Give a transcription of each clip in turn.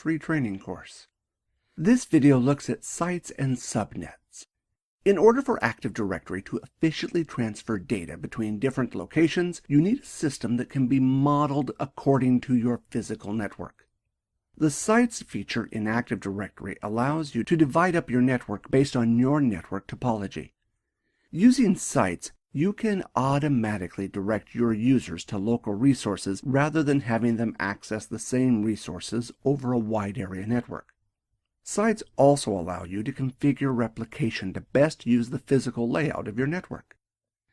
free training course. This video looks at sites and subnets. In order for Active Directory to efficiently transfer data between different locations, you need a system that can be modeled according to your physical network. The Sites feature in Active Directory allows you to divide up your network based on your network topology. Using Sites, you can automatically direct your users to local resources rather than having them access the same resources over a wide area network. Sites also allow you to configure replication to best use the physical layout of your network.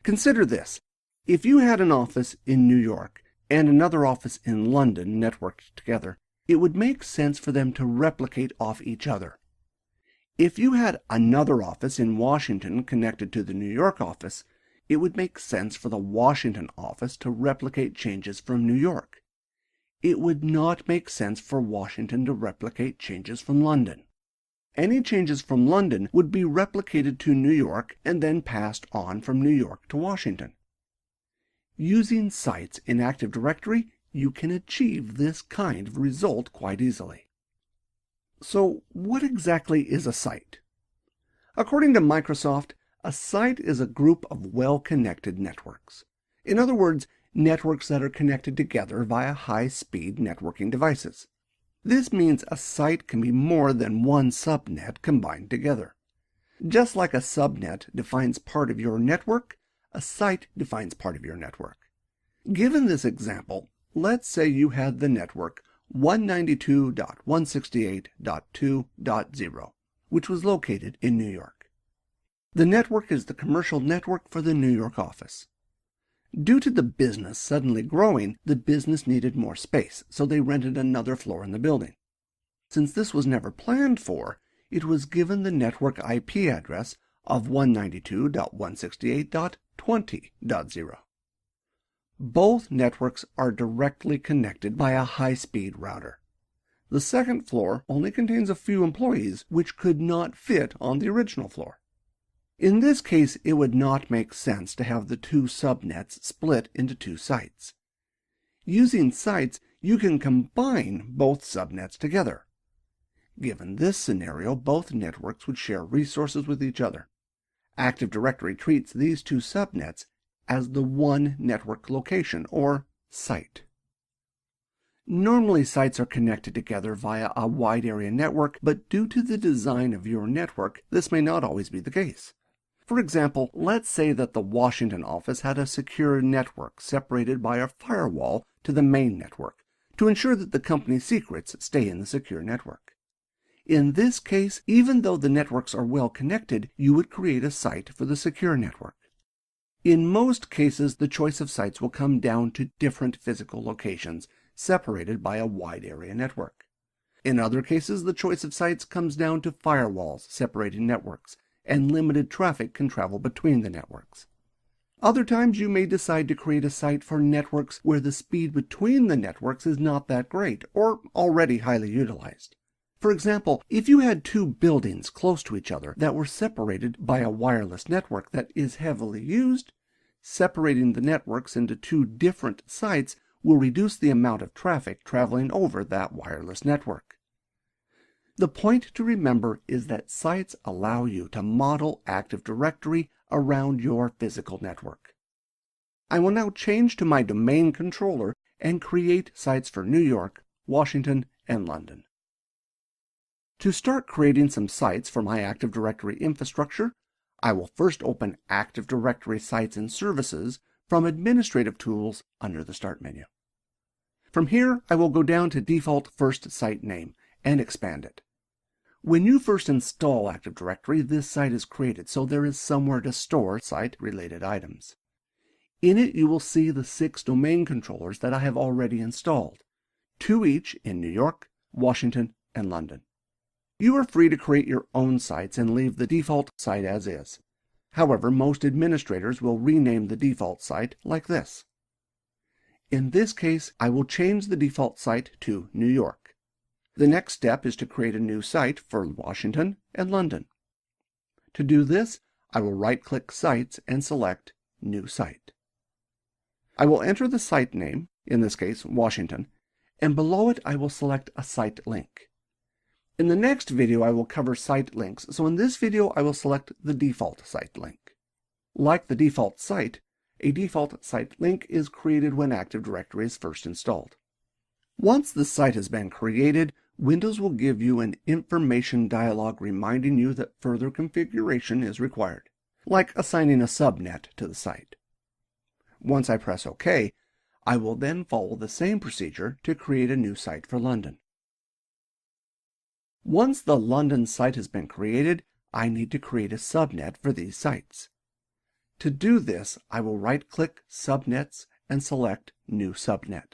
Consider this. If you had an office in New York and another office in London networked together, it would make sense for them to replicate off each other. If you had another office in Washington connected to the New York office, it would make sense for the Washington office to replicate changes from New York. It would not make sense for Washington to replicate changes from London. Any changes from London would be replicated to New York and then passed on from New York to Washington. Using Sites in Active Directory, you can achieve this kind of result quite easily. So, what exactly is a site? According to Microsoft, a site is a group of well-connected networks. In other words, networks that are connected together via high-speed networking devices. This means a site can be more than one subnet combined together. Just like a subnet defines part of your network, a site defines part of your network. Given this example, let's say you had the network 192.168.2.0, which was located in New York. The network is the commercial network for the New York office. Due to the business suddenly growing, the business needed more space, so they rented another floor in the building. Since this was never planned for, it was given the network IP address of 192.168.20.0. Both networks are directly connected by a high-speed router. The second floor only contains a few employees, which could not fit on the original floor. In this case, it would not make sense to have the two subnets split into two sites. Using Sites, you can combine both subnets together. Given this scenario, both networks would share resources with each other. Active Directory treats these two subnets as the one network location, or site. Normally, sites are connected together via a wide area network, but due to the design of your network, this may not always be the case. For example, let's say that the Washington office had a secure network separated by a firewall to the main network to ensure that the company's secrets stay in the secure network. In this case, even though the networks are well connected, you would create a site for the secure network. In most cases, the choice of sites will come down to different physical locations separated by a wide area network. In other cases, the choice of sites comes down to firewalls separating networks, and limited traffic can travel between the networks. Other times you may decide to create a site for networks where the speed between the networks is not that great or already highly utilized. For example, if you had two buildings close to each other that were separated by a wireless network that is heavily used, separating the networks into two different sites will reduce the amount of traffic traveling over that wireless network. The point to remember is that sites allow you to model Active Directory around your physical network. I will now change to my domain controller and create sites for New York, Washington, and London. To start creating some sites for my Active Directory infrastructure, I will first open Active Directory Sites and Services from Administrative Tools under the Start menu. From here, I will go down to Default First Site Name and expand it. When you first install Active Directory, this site is created, so there is somewhere to store site-related items. In it, you will see the 6 domain controllers that I have already installed, 2 each in New York, Washington, and London. You are free to create your own sites and leave the default site as is. However, most administrators will rename the default site like this. In this case, I will change the default site to New York. The next step is to create a new site for Washington and London. To do this, I will right-click Sites and select New Site. I will enter the site name, in this case Washington, and below it I will select a site link. In the next video, I will cover site links, so in this video, I will select the default site link. Like the default site, a default site link is created when Active Directory is first installed. Once the site has been created, Windows will give you an information dialog reminding you that further configuration is required, like assigning a subnet to the site. Once I press OK, I will then follow the same procedure to create a new site for London. Once the London site has been created, I need to create a subnet for these sites. To do this, I will right-click Subnets and select New Subnet.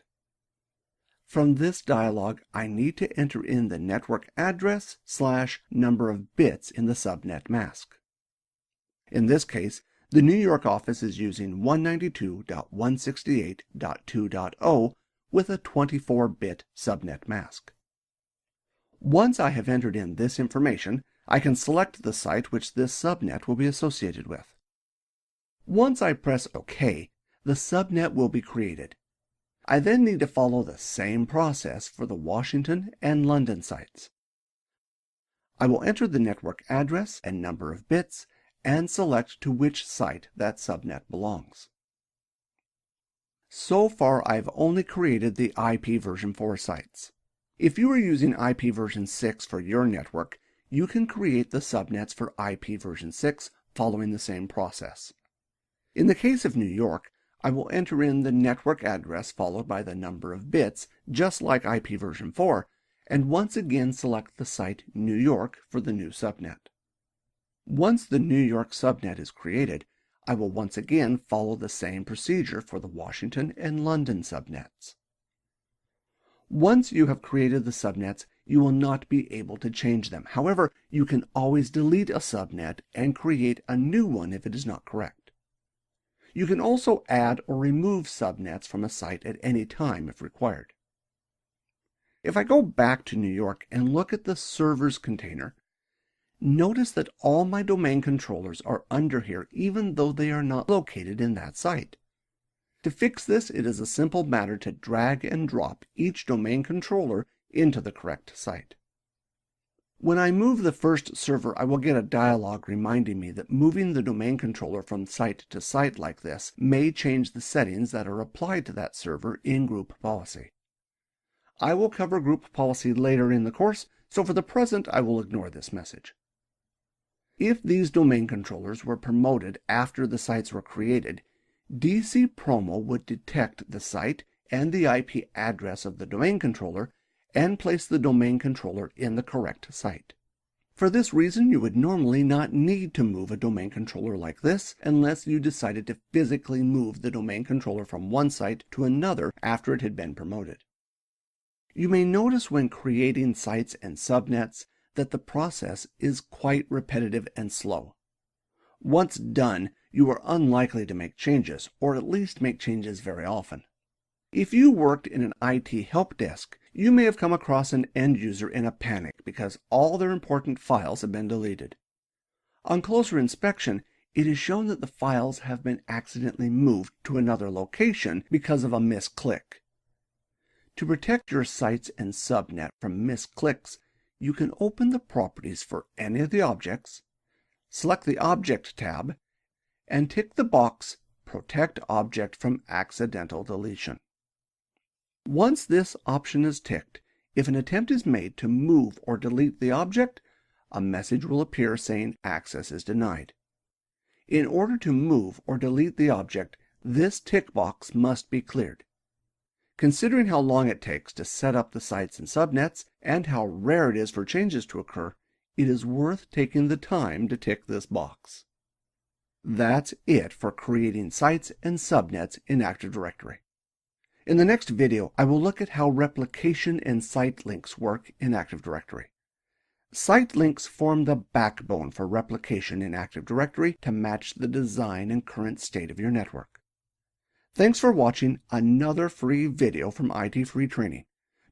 From this dialog, I need to enter in the network address / number of bits in the subnet mask. In this case, the New York office is using 192.168.2.0 with a 24-bit subnet mask. Once I have entered in this information, I can select the site which this subnet will be associated with. Once I press OK, the subnet will be created. I then need to follow the same process for the Washington and London sites. I will enter the network address and number of bits and select to which site that subnet belongs. So far, I've only created the IP version 4 sites. If you are using IP version 6 for your network, you can create the subnets for IP version 6 following the same process. In the case of New York, I will enter in the network address followed by the number of bits, just like IP version 4, and once again select the site New York for the new subnet. Once the New York subnet is created, I will once again follow the same procedure for the Washington and London subnets. Once you have created the subnets, you will not be able to change them. However, you can always delete a subnet and create a new one if it is not correct. You can also add or remove subnets from a site at any time if required. If I go back to New York and look at the servers container, notice that all my domain controllers are under here even though they are not located in that site. To fix this, it is a simple matter to drag and drop each domain controller into the correct site. When I move the first server, I will get a dialog reminding me that moving the domain controller from site to site like this may change the settings that are applied to that server in group policy. I will cover group policy later in the course, so for the present I will ignore this message. If these domain controllers were promoted after the sites were created, DC Promo would detect the site and the IP address of the domain controller and place the domain controller in the correct site. For this reason, you would normally not need to move a domain controller like this unless you decided to physically move the domain controller from one site to another after it had been promoted. You may notice when creating sites and subnets that the process is quite repetitive and slow. Once done, you are unlikely to make changes, or at least make changes very often. If you worked in an IT help desk, you may have come across an end user in a panic because all their important files have been deleted. On closer inspection, it is shown that the files have been accidentally moved to another location because of a misclick. To protect your sites and subnet from misclicks, you can open the properties for any of the objects, select the Object tab, and tick the box Protect Object from Accidental Deletion. Once this option is ticked, if an attempt is made to move or delete the object, a message will appear saying access is denied. In order to move or delete the object, this tick box must be cleared. Considering how long it takes to set up the sites and subnets and how rare it is for changes to occur, it is worth taking the time to tick this box. That's it for creating sites and subnets in Active Directory. In the next video, I will look at how replication and site links work in Active Directory. Site links form the backbone for replication in Active Directory to match the design and current state of your network. Thanks for watching another free video from IT Free Training.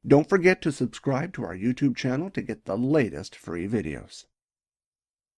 Don't forget to subscribe to our YouTube channel to get the latest free videos.